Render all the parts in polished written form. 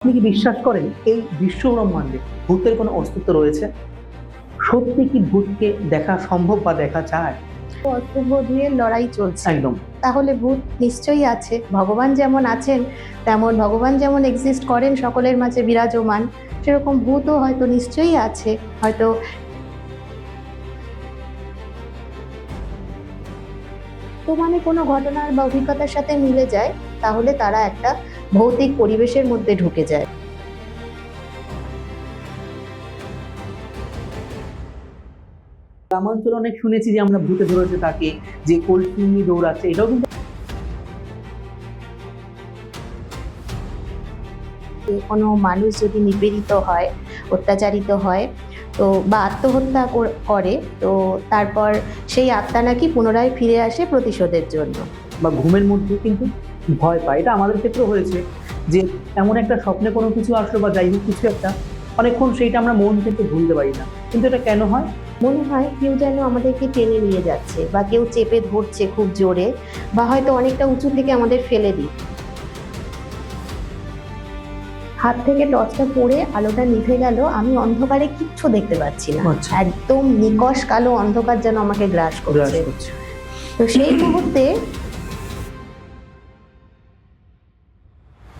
আপনি কি বিশ্বাস করেন এই বিশ্ব ব্রহ্মাণ্ডে ভূতের কোনো অস্তিত্ব রয়েছে? সত্যি কি ভূতকে দেখা সম্ভব বা দেখা যায়? অশুভদের লড়াই চলছে। একদম। তাহলে ভূত নিশ্চয়ই আছে। ভগবান যেমন আছেন, তেমন ভগবান যেমন এক্সিস্ট করেন সকলের মাঝে বিরাজমান, সেরকম ভূতও হয়তো নিশ্চয়ই আছে। হয়তো তো কোনো ঘটনার বা অভিজ্ঞতার সাথে মিলে যায়, তাহলে তারা একটা ভৌতিক পরিবেশের মধ্যে ঢুকে যায়। গ্রামাঞ্চলে অনেক শুনেছি যে আমরা ভূতে ধরেছে তাকে, যে কলসি নিয়ে দৌড়াচ্ছে, এটাও কিন্তু কোনো মানুষ যদি নিপীড়িত হয়, অত্যাচারিত হয়, তো বা আত্মহত্যা করে, তো তারপর সেই আত্মা নাকি পুনরায় ফিরে আসে প্রতিশোধের জন্য। বা ঘুমের মধ্যে কিন্তু ভয় পায়। এটা আমাদের ক্ষেত্রেও হয়েছে যে এমন একটা স্বপ্নে কোনো কিছু আসলো বা যাই হোক কিছু একটা, অনেকক্ষণ সেইটা আমরা মন থেকে ভুলতে পারি না। কিন্তু এটা কেন হয়? মনে হয় কেউ যেন আমাদেরকে টেনে নিয়ে যাচ্ছে, বা কেউ চেপে ধরছে খুব জোরে, বা হয়তো অনেকটা উঁচু থেকে আমাদের ফেলে দিচ্ছে। হাত থেকে টর্চটা পড়ে আলোটা নিভে গেল, আমি অন্ধকারে কিচ্ছু দেখতে পাচ্ছি না। আচ্ছা। একদম নিকষ কালো অন্ধকার যেন আমাকে গ্রাস করছে। তো সেই মুহূর্তে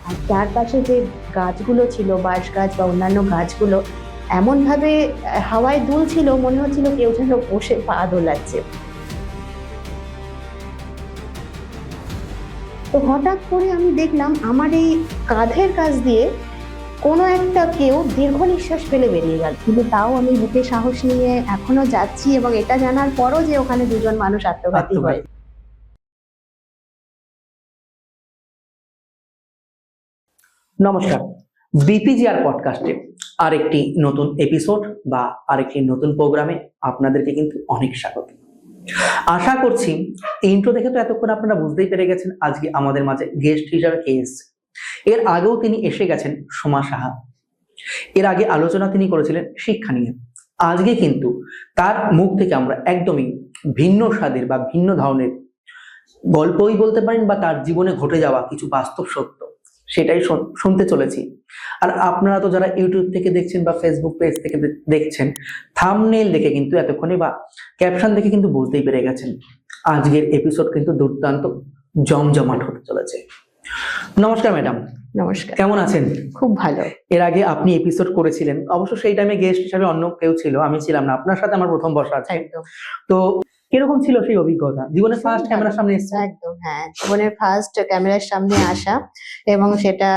আর চারপাশে যে গাছগুলো ছিল, বাঁশ গাছ বা অন্যান্য গাছগুলো, এমনভাবে হাওয়ায় দুলছিল, মনে হচ্ছিল কেউ যেন বসে পা দোলাচ্ছে। তো হঠাৎ করে আমি দেখলাম আমার এই কাঁধের কাছ দিয়ে কোনো একটা কেউ দীর্ঘ নিঃশ্বাস ফেলে বেরিয়ে গেল। কিন্তু তাও আমি বুকে সাহস নিয়ে এখনো যাচ্ছি, এবং এটা জানার পরও যে ওখানে দুজন মানুষ আত্মঘাতী হয়। নমস্কার, বিপিজিআর পডকাস্টে আরেকটি নতুন এপিসোড বা আরেকটি নতুন প্রোগ্রামে আপনাদেরকে কিন্তু অনেক স্বাগত। আশা করছি ইন্ট্রো দেখে তো এতক্ষণ আপনারা বুঝতেই পেরে গেছেন আজকে আমাদের মাঝে গেস্ট হিসাবে কে এসেছে। এর আগেও তিনি এসে গেছেন সোমা সাহা। এর আগে আলোচনা তিনি করেছিলেন শিক্ষা নিয়ে। আজকে কিন্তু তার মুখ থেকে আমরা একদমই ভিন্ন স্বাদের বা ভিন্ন ধরনের গল্পই বলতে পারেন, বা তার জীবনে ঘটে যাওয়া কিছু বাস্তব সত্য সেটাই শুনতে চলেছি। আর আপনারা তো যারা ইউটিউব থেকে দেখছেন বা ফেসবুক পেজ থেকে দেখছেন, থাম্বনেইল দেখে কিন্তু এতক্ষণে বা ক্যাপশন দেখে কিন্তু বুঝতেই পেরে গেছেন আজকের এপিসোড কিন্তু দুর্দান্ত জমজমাট হতে চলেছে। নমস্কার ম্যাডাম। নমস্কার। কেমন আছেন? খুব ভালো। এর আগে আপনি এপিসোড করেছিলেন, অবশ্য সেই টাইমে গেস্ট হিসেবে অন্য কেউ ছিল, আমি ছিলাম না। আপনার সাথে আমার প্রথম বসা আছে। একদম। তো কিরকম ছিল সেই অভিজ্ঞতা? জীবনে ফার্স্ট ক্যামেরার সামনে এসেছে? একদম, হ্যাঁ, জীবনের ফার্স্ট ক্যামেরার সামনে আসা, এবং সেটা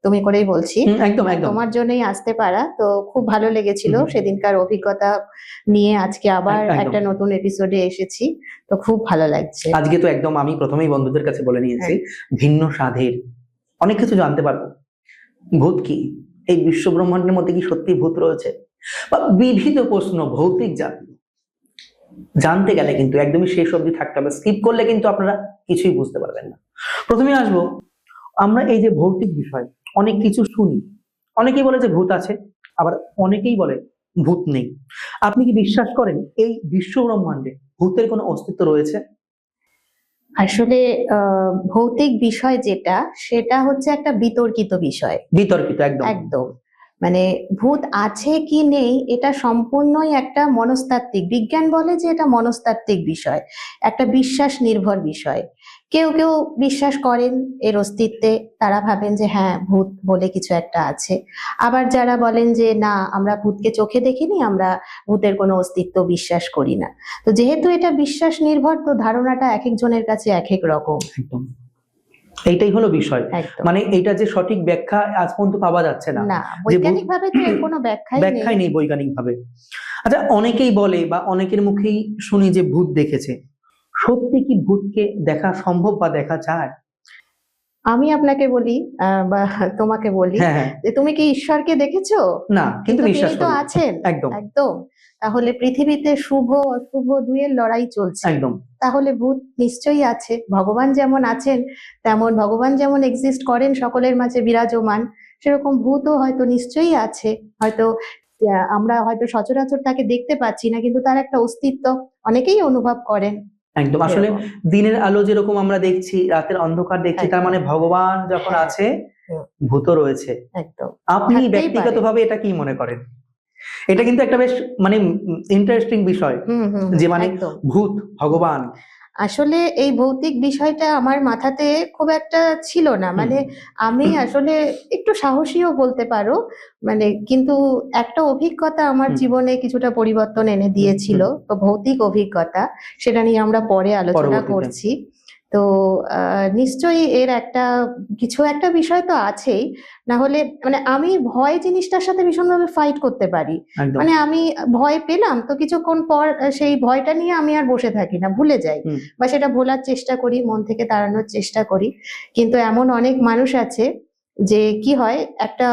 তুমি করেই বলছি। একদম একদম। তোমার জন্যই আসতে পারা, তো খুব ভালো লেগেছিল সেদিনকার অভিজ্ঞতা নিয়ে। আজকে আবার একটা নতুন এপিসোডে এসেছি, তো খুব ভালো লাগছে। আজকে তো একদম আমি প্রথমেই বন্ধুদের কাছে বলে নিয়েছি, ভিন্ন স্বাদের অনেক কিছু জানতে পারবো। ভূত কি? এই বিশ্ব ব্রহ্মাণ্ডের মধ্যে কি সত্যি ভূত রয়েছে? বা বিবিধ প্রশ্ন ভৌতিক জানতে গেলে কিন্তু একদমই শেষ অবধি থাকতে হবে। স্কিপ করলে কিন্তু আপনারা কিছুই বুঝতে পারবেন না। প্রথমে আসবো, আমরা এই যে ভৌতিক বিষয় অনেক কিছু শুনি, অনেকেই বলে যে ভূত আছে, আবার অনেকেই বলে ভূত নেই। আপনি কি বিশ্বাস করেন এই বিশ্ব ব্রহ্মাণ্ডে ভূতের কোনো অস্তিত্ব রয়েছে? আসলে ভৌতিক বিষয় যেটা, সেটা হচ্ছে একটা বিতর্কিত বিষয়। বিতর্কিত, একদম একদম। মানে ভূত আছে কি নেই, এটা সম্পূর্ণই একটা মনস্তাত্ত্বিক, বিজ্ঞান বলে যে এটা মনস্তাত্ত্বিক বিষয়, একটা বিশ্বাস নির্ভর বিষয়। কেউ কেউ বিশ্বাস করেন এর অস্তিত্বে, তারা ভাবেন যে হ্যাঁ, ভূত বলে কিছু একটা আছে। আবার যারা বলেন যে না, আমরা ভূতকে চোখে দেখিনি, আমরা ভূতের কোনো অস্তিত্ব বিশ্বাস করি না। তো যেহেতু এটা বিশ্বাস নির্ভর, তো ধারণাটা এক একজনের কাছে এক এক রকম। একদম, এইটাই হলো বিষয়। মানে এটা যে সঠিক ব্যাখ্যা আজ পর্যন্ত পাওয়া যাচ্ছে না। বৈজ্ঞানিক ভাবে তো এর কোনো ব্যাখ্যাই নেই বৈজ্ঞানিক ভাবে। আচ্ছা, অনেকেই বলে বা অনেকের মুখেই শুনি যে ভূত দেখেছে। সত্যি কি ভূতকে দেখা সম্ভব বা দেখা যায়? আমি আপনাকে বলি বা তোমাকে বলি যে তুমি কি ঈশ্বরকে দেখেছো? না, কিন্তু বিশ্বাস তো করি। আছেন। একদম একদম। তাহলে পৃথিবীতে শুভ অশুভ দুইয়ের লড়াই চলছে। একদম। তাহলে ভূত নিশ্চয়ই আছে। ভগবান যেমন আছেন, তেমন ভগবান যেমন এক্সিস্ট করেন সকলের মাঝে বিরাজমান, সেরকম ভূতও হয়তো নিশ্চয়ই আছে। হয়তো আমরা হয়তো সচরাচর তাকে দেখতে পাচ্ছি না, কিন্তু তার একটা অস্তিত্ব অনেকেই অনুভব করেন। একদম। আসলে দিনের আলো যেরকম আমরা দেখছি, রাতের অন্ধকার দেখছি, তার মানে ভগবান যখন আছে ভূতও রয়েছে। একদম আপনি থাকতেই ব্যক্তিগতভাবে এটা কি মনে করেন? এটা কিন্তু একটা বেশ মানে ইন্টারেস্টিং বিষয় যে মানে একদম। ভূত, ভগবান। আসলে এই ভৌতিক বিষয়টা আমার মাথাতে খুব একটা ছিল না, মানে আমি আসলে একটু সাহসীও বলতে পারো, মানে কিন্তু একটা অভিজ্ঞতা আমার জীবনে কিছুটা পরিবর্তন এনে দিয়েছিল, তো ভৌতিক অভিজ্ঞতা, সেটা নিয়ে আমরা পরে আলোচনা পরবর্তীতে। করছি। তো নিশ্চয়ই এর একটা কিছু একটা বিষয় তো আছেই, না হলে মানে আমি ভয় জিনিসটার সাথে ভীষণভাবে ফাইট করতে পারি। একদম। মানে আমি ভয় পেলাম তো কিছুক্ষণ পর সেই ভয়টা নিয়ে আমি আর বসে থাকি না, ভুলে যাই, বা সেটা ভোলার চেষ্টা করি, মন থেকে তাড়ানোর চেষ্টা করি। কিন্তু এমন অনেক মানুষ আছে যে কি হয়, একটা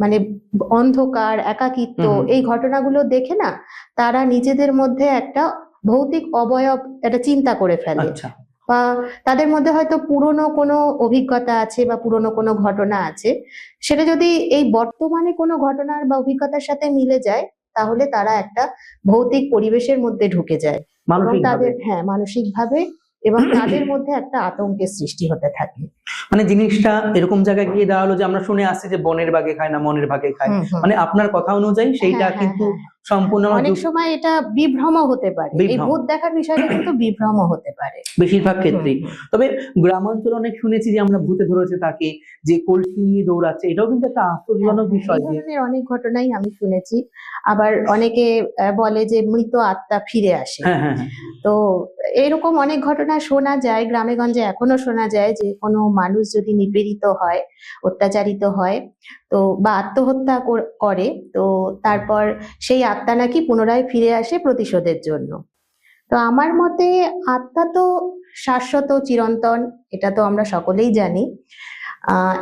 মানে অন্ধকার, একাকিত্ব, এই ঘটনাগুলো দেখে না তারা নিজেদের মধ্যে একটা ভৌতিক অবয়ব একটা চিন্তা করে ফেলে, আচ্ছা। বা তাদের মধ্যে হয়তো পুরনো কোনো অভিজ্ঞতা আছে বা পুরনো কোনো ঘটনা আছে, সেটা যদি এই বর্তমানে কোনো ঘটনার বা অভিজ্ঞতার সাথে মিলে যায়, তাহলে তারা একটা ভৌতিক পরিবেশের মধ্যে ঢুকে যায় এবং তাদের মানসিকভাবে এবং তাদের মধ্যে একটা আতঙ্কের সৃষ্টি হতে থাকে। মানে জিনিসটা এরকম জায়গায় গিয়ে দাঁড়ালো যে আমরা শুনে আসছি যে বনের বাঘে খায় না মনের ভাগে খায়, মানে আপনার কথা অনুযায়ী সেইটা কিন্তু সম্পূর্ণ অনেক সময় এটা বিভ্রম হতে পারে, এই ভূত দেখার বিষয়টা কিন্তু বিভ্রম হতে পারে বেশিরভাগ ক্ষেত্রেই। তবে গ্রামাঞ্চলে অনেক শুনেছি যে আমরা ভূতে ধরেছে তাকে, যে কলসি নিয়ে দৌড়াচ্ছে, এটাও কিন্তু একটা আশ্চর্যজনক বিষয়। এই ধরনের অনেক ঘটনাই আমি শুনেছি। আবার অনেকে বলে যে মৃত আত্মা ফিরে আসে। তো এরকম অনেক ঘটনা শোনা যায়, গ্রামে গঞ্জে এখনো শোনা যায় যে কোনো মানুষ যদি নিপীড়িত হয়, অত্যাচারিত হয়, তো বা আত্মহত্যা করে, তো তারপর সেই আত্মা নাকি পুনরায় ফিরে আসে প্রতিশোধের জন্য। তো আমার মতে আত্মা তো শাশ্বত, চিরন্তন, এটা তো আমরা সকলেই জানি।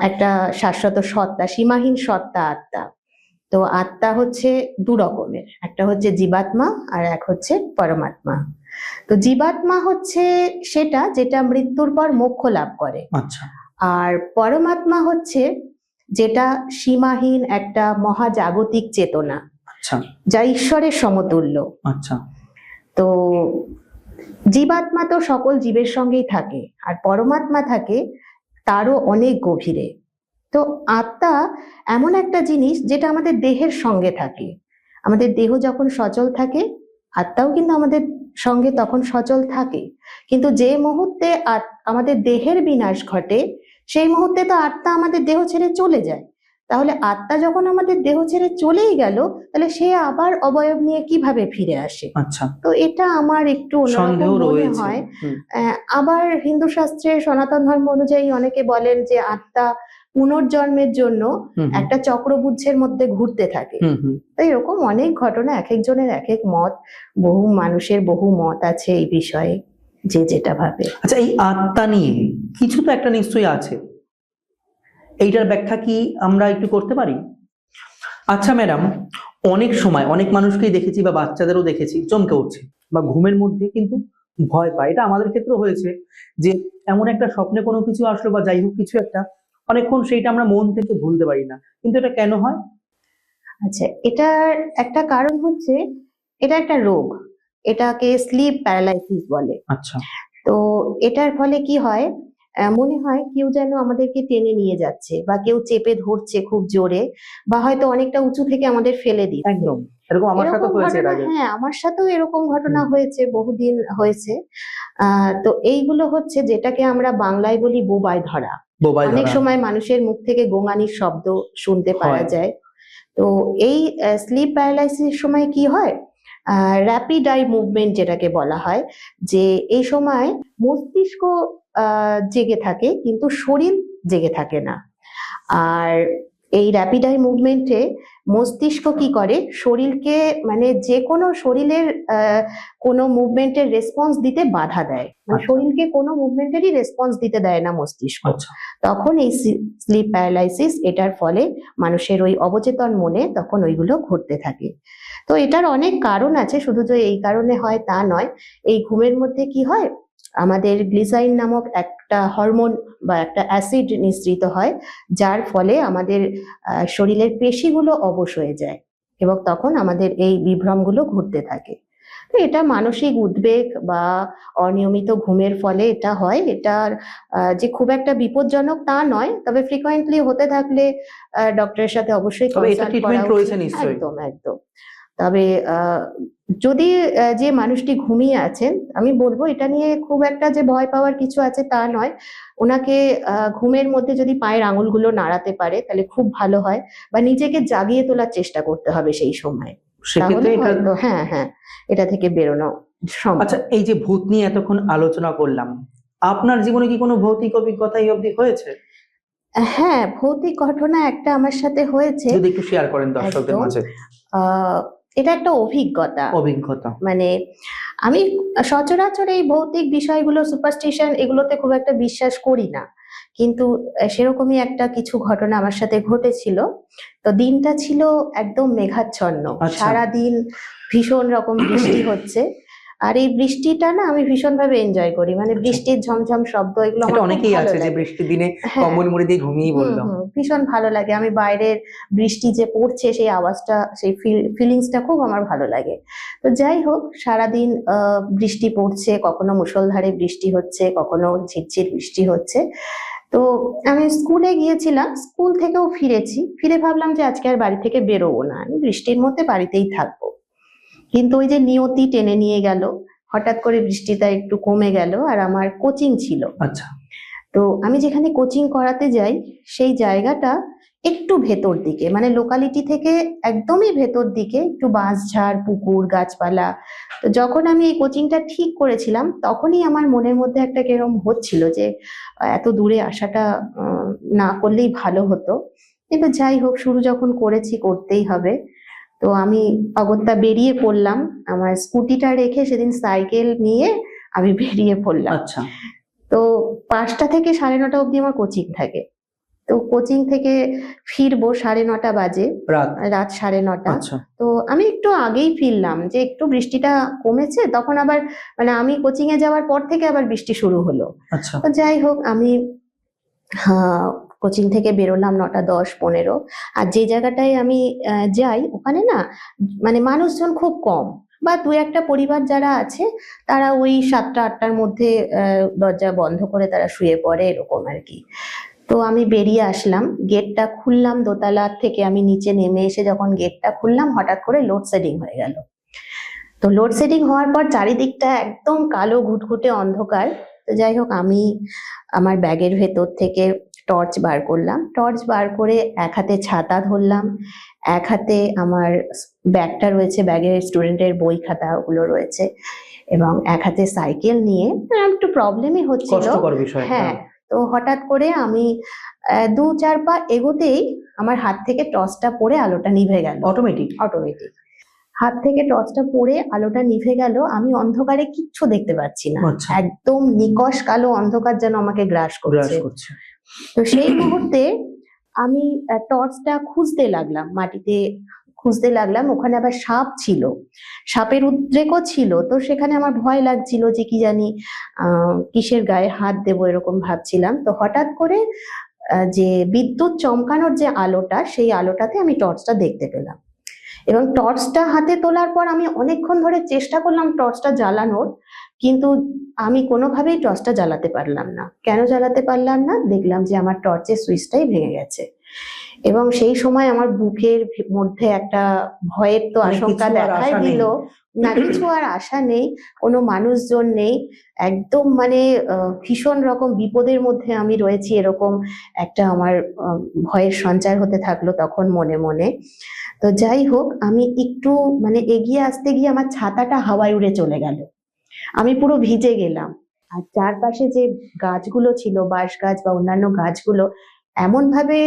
একটা শাশ্বত সত্তা, সীমাহীন সত্তা আত্মা। তো আত্মা হচ্ছে দু রকমের, একটা হচ্ছে জীবাত্মা আর এক হচ্ছে পরমাত্মা। তো জীবাত্মা হচ্ছে সেটা যেটা মৃত্যুর পর মোক্ষ লাভ করে। আচ্ছা। আর পরমাত্মা হচ্ছে যেটা সীমাহীন একটা মহাজাগতিক চেতনা, আচ্ছা, যা ঈশ্বরের সমতুল্য। আচ্ছা। তো জীবাত্মা তো সকল জীবের সঙ্গেই থাকে, আর পরমাত্মা থাকে তারও অনেক গভীরে। তো আত্মা এমন একটা জিনিস যেটা আমাদের দেহের সঙ্গে থাকে, আমাদের দেহ যখন সচল থাকে আত্মাও কিন্তু আমাদের সঙ্গে তখন সচল থাকে, কিন্তু যে মুহূর্তে আমাদের দেহের বিনাশ ঘটে সেই মুহূর্তে তো আত্মা আমাদের দেহ ছেড়ে চলে যায়। তাহলে আত্মা যখন আমাদের দেহ ছেড়ে চলেই গেল, তাহলে সে আবার অবয়ব নিয়ে কিভাবে ফিরে আসে? আচ্ছা। তো এটা আমার একটু অন্যরকম মনে হয়। আবার হিন্দু শাস্ত্রে সনাতন ধর্ম অনুযায়ী অনেকে বলেন যে আত্মা পুনর্জন্মের জন্য একটা চক্রবুদ্ধের মধ্যে ঘুরতে থাকে। তাই এরকম অনেক ঘটনা, এক একজনের এক এক মত, বহু মানুষের বহু মত আছে এই বিষয়ে, যে যেটা ভাবে। আচ্ছা, এই আত্মা নিয়ে কিছু তো একটা নিশ্চয়ই আছে, এইটার ব্যাখ্যা কি আমরা একটু করতে পারি? আচ্ছা ম্যাডাম, অনেক সময় অনেক মানুষকেই দেখেছি বা বাচ্চাদেরও দেখেছি চমকে উঠছে বা ঘুমের মধ্যে কিন্তু ভয় পায়। এটা আমাদের ক্ষেত্রেও হয়েছে যে এমন একটা স্বপ্নে কোনো কিছু আসলো বা যাই হোক কিছু একটা, অনেকক্ষণ সেইটা আমরা মন থেকে ভুলতে পারি না, কিন্তু এটা কেন হয়? আচ্ছা, এটার একটা কারণ হচ্ছে, এটা একটা রোগ, এটাকে স্লিপ প্যারালাইসিস বলে। আচ্ছা। তো এটার ফলে কি হয়, মনে হয় কেউ যেন আমাদেরকে টেনে নিয়ে যাচ্ছে, বা কেউ চেপে ধরছে খুব জোরে, বা হয়তো অনেকটা উঁচু থেকে আমাদের ফেলে দিচ্ছে। একদম এরকম আমার সাথেও হয়েছে এর আগে। হ্যাঁ, আমার সাথেও এরকম ঘটনা হয়েছে, বহুদিন হয়েছে। তো এইগুলো হচ্ছে যেটাকে আমরা বাংলায় বলি বোবায় ধরা। অনেক সময় মানুষের মুখ থেকে গোঙানির শব্দ শুনতে পাওয়া যায়। তো এই স্লিপ প্যারালাইসিস সময় কি হয়, র্যাপিড আই মুভমেন্ট যেটাকে বলা হয়, যে এই সময় মস্তিষ্ক জেগে থাকে কিন্তু শরীর জেগে থাকে না। আর এই র্যাপিড আই মুভমেন্টে মস্তিষ্ক কি করে, শরীরকে মানে যে কোনো শরীরের কোনো মুভমেন্টের রেসপন্স দিতে বাধা দেয়, মানে শরীরকে কোনো মুভমেন্টেরই রেসপন্স দিতে দেয় না মস্তিষ্ক। তখন এই স্লিপ প্যারালাইসিস, এটার ফলে মানুষের ওই অবচেতন মনে তখন ওইগুলো ঘটতে থাকে। তো এটার অনেক কারণ আছে, শুধু যে এই কারণে হয় তা নয়। এই ঘুমের মধ্যে কি হয়, আমাদের গ্লিসারিন নামক একটা হরমোন বা একটা অ্যাসিড নিঃসৃত হয়, যার ফলে আমাদের শরীরের পেশিগুলো অবশ হয়ে যায় এবং তখন আমাদের এই বিভ্রমগুলো ঘটতে থাকে। তো এটা মানসিক উদ্বেগ বা অনিয়মিত ঘুমের ফলে এটা হয়। এটার যে খুব একটা বিপজ্জনক তা নয়, তবে ফ্রিকোয়েন্টলি হতে থাকলে ডক্টরের সাথে অবশ্যই তবে এটা কনসাল্ট করা ট্রিটমেন্ট রয়েছে উচিত। নিশ্চয়ই। একদম একদম। তবে যদি যে মানুষটি ঘুমিয়ে আছেন, আমি বলবো এটা নিয়ে খুব একটা যে ভয় পাওয়ার কিছু আছে তা নয়। ওনাকে ঘুমের মধ্যে যদি পায়ের আঙুলগুলো নাড়াতে পারে তাহলে খুব ভালো হয়, বা নিজেকে জাগিয়ে তোলার চেষ্টা করতে হবে সেই সময়, সেক্ষেত্রে তাহলে এটা হয়তো হ্যাঁ হ্যাঁ এটা থেকে বেরোনো সম্ভব। আচ্ছা, এই যে ভূত নিয়ে এতক্ষণ আলোচনা করলাম, আপনার জীবনে কি কোনো ভৌতিক অভিজ্ঞতা এই অবধি হয়েছে? হ্যাঁ, ভৌতিক ঘটনা একটা আমার সাথে হয়েছে। যদি একটু শেয়ার করেন দর্শকদের একদম। মাঝে। এটা একটা অভিজ্ঞতা। মানে আমি সচরাচর এই ভৌতিক বিষয়গুলো, সুপারস্টিশন, এগুলোতে খুব একটা বিশ্বাস করি না, কিন্তু সেরকমই একটা কিছু ঘটনা আমার সাথে ঘটেছিল। তো দিনটা ছিল একদম মেঘাচ্ছন্ন, আচ্ছা। সারাদিন ভীষণ রকম বৃষ্টি হচ্ছে। আর এই বৃষ্টিটা না আমি ভীষণ ভাবে এনজয় করি, মানে আচ্ছা। বৃষ্টির ঝমঝম শব্দ, এগুলো এটা আমার খুব অনেকেই ভালো আছে যে লাগে। বৃষ্টির দিনে হ্যাঁ, কম্বল মুড়ি দিয়ে ঘুমিয়ে বললাম। ভীষণ ভালো লাগে। আমি বাইরের বৃষ্টি যে পড়ছে সেই আওয়াজটা, সেই ফিলিংসটা খুব আমার ভালো লাগে। তো যাই হোক, সারাদিন বৃষ্টি পড়ছে, কখনো মুষলধারে বৃষ্টি হচ্ছে, কখনো ঝিরঝির বৃষ্টি হচ্ছে। তো আমি স্কুলে গিয়েছিলাম, স্কুল থেকেও ফিরেছি, ফিরে ভাবলাম যে আজকে আর বাড়ি থেকে বেরোবো না, আমি বৃষ্টির মধ্যে বাড়িতেই থাকবো। কিন্তু ওই যে নিয়তি টেনে নিয়ে গেল, হঠাৎ করে বৃষ্টিটা একটু কমে গেল, আর আমার কোচিং ছিল। আচ্ছা। তো আমি যেখানে কোচিং করাতে যাই সেই জায়গাটা একটু ভেতর দিকে, মানে লোকালিটি থেকে একদমই ভেতর দিকে, একটু বাঁশঝাড়, পুকুর, গাছপালা। তো যখন আমি এই কোচিংটা ঠিক করেছিলাম তখনই আমার মনের মধ্যে একটা কিরকম হচ্ছিল যে এত দূরে আসাটা না করলেই ভালো হতো। কিন্তু যাই হোক, শুরু যখন করেছি করতেই হবে। তো আমি অগত্যা বেরিয়ে পড়লাম, আমার স্কুটিটা রেখে সেদিন সাইকেল নিয়ে আমি বেরিয়ে পড়লাম। আচ্ছা। তো 5টা থেকে 9:30 অবধি আমার কোচিং থাকে। তো কোচিং থেকে ফিরবো 9:30 বাজে, রাত 9:30। আচ্ছা। তো আমি একটু আগেই ফিরলাম, যে একটু বৃষ্টিটা কমেছে, তখন আবার মানে আমি কোচিং এ যাওয়ার পর থেকে আবার বৃষ্টি শুরু হলো। আচ্ছা। তো যাই হোক, আমি কোচিং থেকে বেরোলাম 9:10-15। আর যে জায়গাটায় আমি যাই ওখানে না মানে মানুষজন খুব কম, বা দু একটা পরিবার যারা আছে তারা ওই 7টা-8টার মধ্যে দরজা বন্ধ করে তারা শুয়ে পড়ে, এরকম আর কি। তো আমি বেরিয়ে আসলাম, গেটটা খুললাম, দোতলা থেকে আমি নিচে নেমে এসে যখন গেটটা খুললাম, হঠাৎ করে লোডশেডিং হয়ে গেল। তো লোডশেডিং হওয়ার পর চারিদিকটা একদম কালো ঘুটঘুটে অন্ধকার। তো যাই হোক, আমি আমার ব্যাগের ভেতর থেকে টর্চ বার করলাম, টর্চ বার করে এক হাতে ছাতা ধরলাম, এক হাতে আমার ব্যাগটা রয়েছে, ব্যাগের স্টুডেন্টের বই খাতা ওগুলো রয়েছে, এবং এক হাতে সাইকেল নিয়ে। একটু প্রবলেমই হচ্ছিল। কষ্টকর বিষয়। হ্যাঁ। তো হঠাৎ করে আমি 2-4 পা এগোতেই আমার হাত থেকে টর্চটা পড়ে আলোটা নিভে গেল। অটোমেটিক। হাত থেকে টর্চটা পড়ে আলোটা নিভে গেল, আমি অন্ধকারে কিচ্ছু দেখতে পাচ্ছি না। আচ্ছা। একদম নিকষ কালো অন্ধকার যেন আমাকে গ্রাস করছে। তো সেই মুহূর্তে আমি টর্চটা খুঁজতে লাগলাম, মাটিতে খুঁজতে লাগলাম, ওখানে আবার সাপ ছিল, সাপের উদ্রেকও ছিল। তো সেখানে আমার ভয় লাগছিল যে কি জানি কিসের গায়ে হাত দেবো, এরকম ভাবছিলাম। তো হঠাৎ করে যে বিদ্যুৎ চমকানোর যে আলোটা, সেই আলোটাতে আমি টর্চটা দেখতে পেলাম, এবং টর্চটা হাতে তোলার পর আমি অনেকক্ষণ ধরে চেষ্টা করলাম টর্চটা জ্বালানোর, কিন্তু আমি কোনোভাবেই টর্চটা জ্বালাতে পারলাম না। কেন জ্বালাতে পারলাম না? দেখলাম যে আমার টর্চের সুইচটাই ভেঙে গেছে, এবং সেই সময় আমার বুকের মধ্যে একটা ভয়ের তো আশঙ্কা দেখাই দিল। না, কিছু আর আশা নেই, কোনো মানুষজন নেই, একদম মানে ভীষণ রকম বিপদের মধ্যে আমি রয়েছি, এরকম একটা আমার ভয়ের সঞ্চার হতে থাকলো তখন মনে মনে। তো যাই হোক, আমি একটু মানে এগিয়ে আসতে গিয়ে আমার ছাতাটা হাওয়ায় উড়ে চলে গেল, আমি পুরো ভিজে গেলাম। আর চারপাশে যে গাছগুলো ছিল, বাঁশ গাছ বা অন্যান্য গাছগুলো এমন ভাবে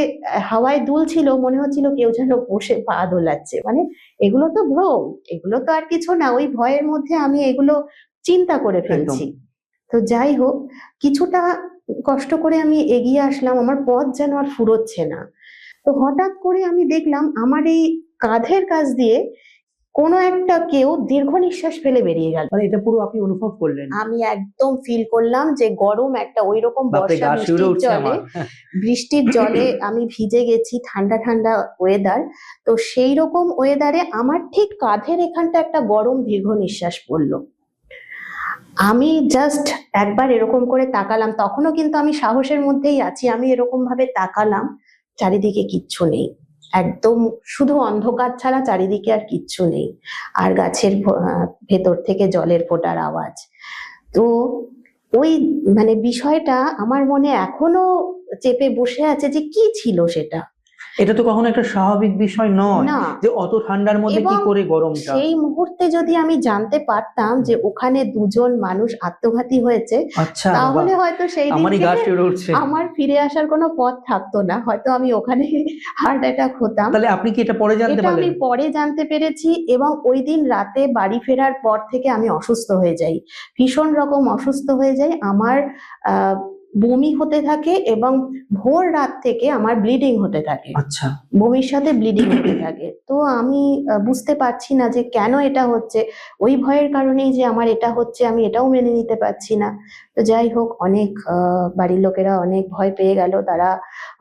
হাওয়ায় দুলছিল, মনে হচ্ছিল কেউ যেন বসে পা দোলাচ্ছে। মানে এগুলো তো ভ্রম, এগুলো তো আর কিছু না, ওই ভয়ের মধ্যে আমি এগুলো চিন্তা করে ফেলছি। তো যাই হোক, কিছুটা কষ্ট করে আমি এগিয়ে আসলাম, আমার পথ যেন আর ফুরোচ্ছে না। তো হঠাৎ করে আমি দেখলাম আমার এই কাঁধের কাছ দিয়ে কোনো একটা কেউ দীর্ঘ নিঃশ্বাস ফেলে বেরিয়ে গেল। মানে এটা পুরো আপনি অনুভব করলেন? আমি একদম ফিল করলাম যে গরম একটা ওইরকম বাপরে, বর্ষা গা শিউরে বৃষ্টির উঠছে জলে, আমার। বৃষ্টির জলে আমি ভিজে গেছি, ঠান্ডা ঠান্ডা ওয়েদার। তো সেই রকম ওয়েদারে আমার ঠিক কাঁধের এখানটা একটা গরম দীর্ঘ নিঃশ্বাস পড়লো। আমি জাস্ট একবার এরকম করে তাকালাম, তখনও কিন্তু আমি সাহসের মধ্যেই আছি, আমি এরকম ভাবে তাকালাম, চারিদিকে কিচ্ছু নেই, একদম শুধু অন্ধকার ছাড়া চারিদিকে আর কিচ্ছু নেই, আর গাছের ভেতর থেকে জলের ফোঁটার আওয়াজ। তো ওই মানে বিষয়টা আমার মনে এখনো চেপে বসে আছে যে কি ছিল সেটা। এটা তো কখনো একটা স্বাভাবিক বিষয় নয় না, যে অত ঠান্ডার মধ্যে কি এবং করে গরমটা। সেই মুহূর্তে যদি আমি জানতে পারতাম যে ওখানে দুজন মানুষ আত্মঘাতী হয়েছে, আচ্ছা, তাহলে হয়তো সেই দিন আমারই গা থেকে শিউরে উঠছে। আমার ফিরে আসার কোনো পথ থাকতো না, হয়তো আমি ওখানে হার্ট অ্যাটাক হতাম। তাহলে আপনি কি এটা পরে জানতে এটা আমি পারলেন? পরে জানতে পেরেছি, এবং ওই দিন রাতে বাড়ি ফেরার পর থেকে আমি অসুস্থ হয়ে যাই, ভীষণ রকম অসুস্থ হয়ে যাই। আমার বমি হতে থাকে এবং ভোর রাত থেকে আমার ব্লিডিং হতে থাকে। আচ্ছা, বমির সাথে ব্লিডিং হতে থাকে। তো আমি বুঝতে পারছি না যে কেন এটা হচ্ছে, ওই ভয়ের কারণেই যে আমার এটা হচ্ছে আমি এটাও মেনে নিতে পারছি না। তো যাই হোক, অনেক বাড়ির লোকেরা অনেক ভয় পেয়ে গেল, তারা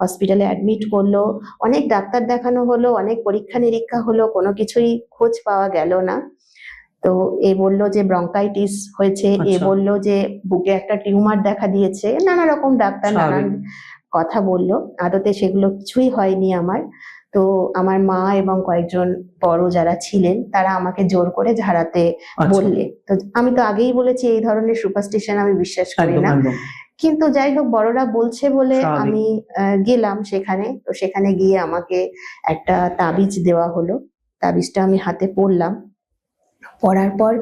হসপিটালে অ্যাডমিট করলো, অনেক ডাক্তার দেখানো হলো, অনেক পরীক্ষা নিরীক্ষা হলো, কোনো কিছুই খোঁজ পাওয়া গেল না। তো এ বললো যে ব্রঙ্কাইটিস হয়েছে, এ আচ্ছা। বললো যে বুকে একটা টিউমার দেখা দিয়েছে, নানা রকম ডাক্তার নানান স্বাভাবিক। কথা বললো, আদতে সেগুলো কিছুই হয়নি আমার। তো আমার মা এবং কয়েকজন বড় যারা ছিলেন তারা আমাকে জোর করে ঝাড়াতে আচ্ছা, বললে। তো আমি তো আগেই বলেছি এই ধরনের সুপারস্টিশন আমি বিশ্বাস করি একদম না, একদম কিন্তু যাই হোক বড়রা বলছে বলে স্বাভাবিক। আমি গেলাম সেখানে। তো সেখানে গিয়ে আমাকে একটা তাবিজ দেওয়া হলো, তাবিজটা আমি হাতে পরলাম, পড়ার পর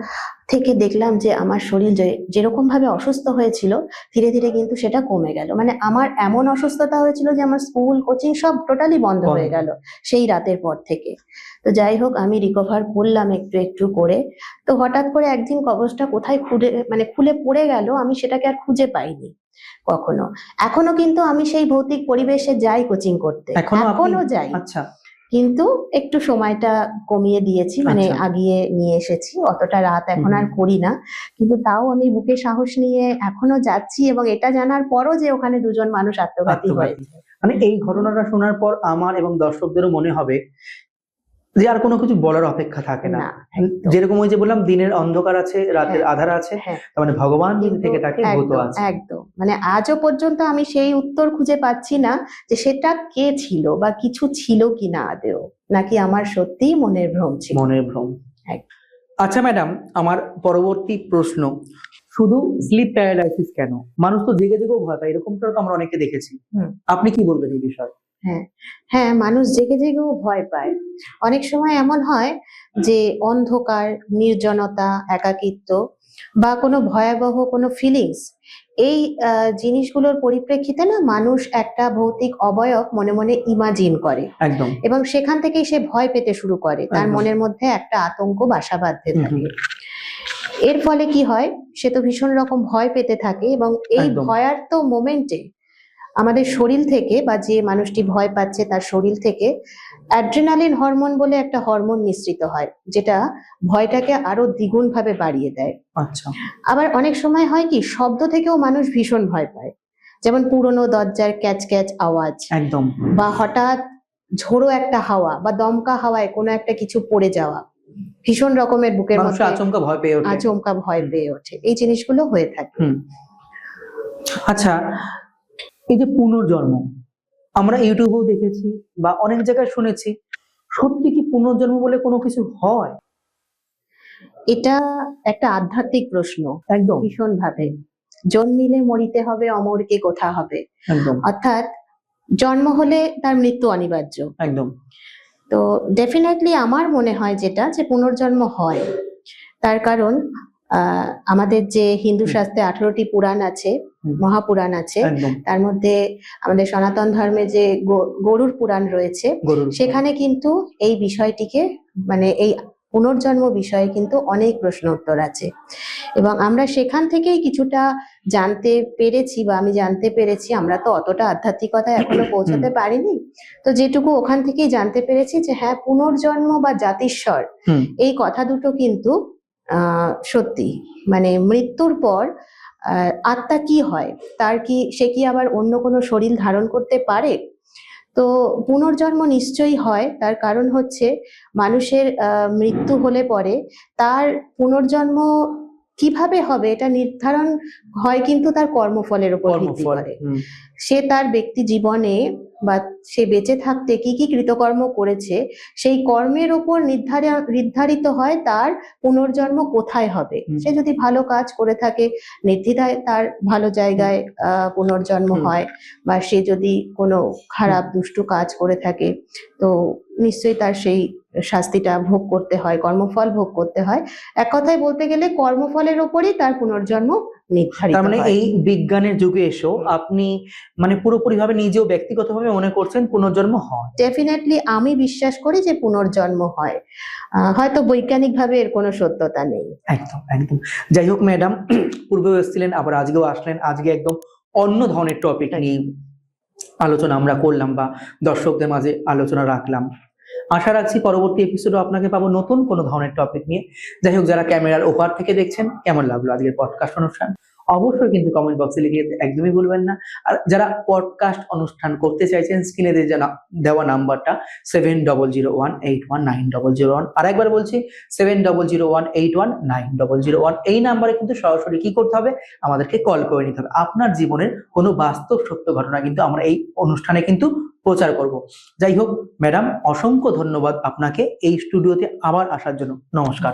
থেকে দেখলাম যে আমার শরীর যেরকম ভাবে অসুস্থ হয়েছিল ধীরে ধীরে কিন্তু সেটা কমে গেল। মানে আমার এমন অসুস্থতা হয়েছিল যে আমার স্কুল কোচিং সব টোটালি বন্ধ হয়ে গেল সেই রাতের পর থেকে। তো যাই হোক, আমি রিকভার করলাম একটু একটু করে। তো হঠাৎ করে একদিন কবজটা কোথায় খুলে পড়ে গেল, আমি সেটাকে আর খুঁজে পাইনি কখনো। এখনো কিন্তু আমি সেই ভৌতিক পরিবেশে যাই কোচিং করতে, এখনো যাই, আচ্ছা, কিন্তু একটু সময়টা কমিয়ে দিয়েছি, মানে আচ্ছা। আগিয়ে নিয়ে এসেছি, অতটা রাত এখন আর করি না। কিন্তু তাও আমি বুকে সাহস নিয়ে এখনো যাচ্ছি, এবং এটা জানার পরও যে ওখানে দুজন মানুষ আত্মঘাতী হয়েছে। মানে এই ঘটনাটা শোনার পর আমার এবং দর্শকদেরও মনে হবে যে আর কোনো কিছু বলার অপেক্ষা থাকে না। যেরকম ওই যে বললাম, দিনের অন্ধকার আছে, রাতের আধার আছে, তার মানে ভগবান যদি থেকে থাকে, ভূত আছে। একদম, মানে আজও পর্যন্ত আমি সেই উত্তর খুঁজে পাচ্ছি না যে সেটা কে ছিল বা কিছু ছিল কিনা আদেও, নাকি আমার সত্যিই মনের ভ্রম ছিল। মনের ভ্রম। আচ্ছা ম্যাডাম, আমার পরবর্তী প্রশ্ন, শুধু স্লিপ প্যারালাইসিস কেন? মানুষ তো জেগে জেগেও ভয় পায়, এরকমটা তো আমরা অনেকে দেখেছি। আপনি কি বলবেন এই বিষয়ে? হ্যাঁ, মানুষ জেগে জেগেও ভয় পায়। অনেক সময় এমন হয় যে অন্ধকার, নির্জনতা, একাকিত্ব বা কোনো ভয়াবহ কোনো ফিলিংস, এই জিনিসগুলোর পরিপ্রেক্ষিতে না মানুষ একটা ভৌতিক অবয়ব মনে মনে ইমাজিন করে, একদম, এবং সেখান থেকেই সে ভয় পেতে শুরু করে, তার মনের মধ্যে একটা আতঙ্ক বাসা বাঁধতে থাকে। এর ফলে কি হয়, সে তো ভীষণ রকম ভয় পেতে থাকে, এবং এই ভয়ার্ত মোমেন্টে আমাদের শরীর থেকে, বা যে মানুষটি ভয় পাচ্ছে তার শরীর থেকে অ্যাড্রেনালিন হরমোন বলে একটা হরমোন নিঃসৃত হয়, যেটা ভয়টাকে আরো দ্বিগুণ ভাবে বাড়িয়ে দেয়। আচ্ছা। আবার অনেক সময় হয় কি, শব্দ থেকেও মানুষ ভীষণ ভয় পায়, যেমন পুরনো দরজার ক্যাচ ক্যাচ আওয়াজ, একদম, বা হঠাৎ ঝোড়ো একটা হাওয়া বা দমকা হাওয়ায় কোনো একটা কিছু পড়ে যাওয়া, ভীষণ রকমের বুকের মধ্যে আচমকা ভয় পেয়ে ওঠে, এই জিনিসগুলো হয়ে থাকে। আচ্ছা, এই যে পুনর্জন্ম, আমরা ইউটিউবেও দেখেছি বা অনেক জায়গায় শুনেছি, সত্যি কি পুনর্জন্ম বলে কোনো কিছু হয়? এটা একটা আধ্যাত্মিক প্রশ্ন, একদম, ভীষণ ভাবে। জন্মিলে মরিতে হবে, অমরকে কোথা হবে। একদম, অর্থাৎ জন্ম হলে তার মৃত্যু অনিবার্য। একদম। তো ডেফিনেটলি আমার মনে হয় যেটা, যে পুনর্জন্ম হয়, তার কারণ আমাদের যে হিন্দু শাস্ত্রে 18টি পুরাণ আছে, মহাপুরাণ আছে, তার মধ্যে আমাদের সনাতন ধর্মে যে গরুর পুরাণ রয়েছে, সেখানে কিন্তু এই বিষয়টিকে, মানে এই পুনর্জন্ম বিষয়ে কিন্তু অনেক প্রশ্ন উত্তর আছে, এবং আমরা সেখান থেকেই কিছুটা জানতে পেরেছি, বা আমি জানতে পেরেছি। আমরা তো অতটা আধ্যাত্মিকতায় এখনো পৌঁছাতে পারিনি, তো যেটুকু ওখান থেকেই জানতে পেরেছি যে হ্যাঁ, পুনর্জন্ম বা জাতিস্বর এই কথা দুটো কিন্তু সত্যি। মানে মৃত্যুর পর আত্মা কি হয়, সে কি আবার অন্য কোনো শরীর ধারণ করতে পারে? তো পুনর্জন্ম নিশ্চয়ই হয়। তার কারণ হচ্ছে মানুষের মৃত্যু হলে পরে তার পুনর্জন্ম কিভাবে হবে এটা নির্ধারণ হয় কিন্তু তার কর্মফলের উপর ভিত্তি করে। সে তার ব্যক্তি জীবনে বা সে বেঁচে থাকতে কি কি কৃতকর্ম করেছে, সেই কর্মের উপর নির্ধারিত হয় তার পুনর্জন্ম কোথায় হবে। সে যদি ভালো কাজ করে থাকে, নির্দ্বিধায় তার ভালো জায়গায় পুনর্জন্ম হয়, বা সে যদি কোনো খারাপ দুষ্টু কাজ করে থাকে তো নিশ্চয়ই তার সেই শাস্তিটা ভোগ করতে হয়, কর্মফল ভোগ করতে হয়। এক কথায় বলতে গেলে কর্মফলের উপরই তার পুনর্জন্ম নির্ধারিত হয়। তার মানে এই বিজ্ঞানের যুগে এসেও আপনি মানে পুরোপুরি ভাবে নিজেও ব্যক্তিগতভাবে মনে করছেন পুনর্জন্ম হয়? ডেফিনেটলি আমি বিশ্বাস করি যে পুনর্জন্ম হয়। হয়তো বৈজ্ঞানিক ভাবে এর কোনো সত্যতা নেই। একদম একদম। যাই হোক ম্যাডাম, পূর্বেও এসেছিলেন, আবার আজকেও আসলেন। আজকে একদম অন্য ধরনের টপিক নিয়ে আলোচনা আমরা করলাম বা দর্শকদের মাঝে আলোচনা রাখলাম। আশা রাখছি পরবর্তী এপিসোডে আপনাকে পাবো নতুন কোনো ধরনের টপিক নিয়ে। যাই হোক, যারা ক্যামেরার ওপার থেকে দেখছেন, কেমন লাগলো আজকের পডকাস্ট অনুষ্ঠান অবশ্যই কিন্তু কমেন্ট বক্সে লিখে দিতে একদমই ভুলবেন না। আর যারা পডকাস্ট অনুষ্ঠান করতে চাইছেন, স্ক্রিনে দেওয়া নাম্বারটা 7001819001। আর একবার বলছি 7001819001। এই নাম্বারে কিন্তু সরাসরি কি করতে হবে, আমাদেরকে কল করে নিতে হবে। আপনার জীবনের কোনো বাস্তব সত্য ঘটনা কিন্তু আমরা এই অনুষ্ঠানে কিন্তু প্রচার করব। যাই হোক ম্যাডাম, অসংখ্য ধন্যবাদ আপনাকে এই স্টুডিওতে আবার আসার জন্য। নমস্কার।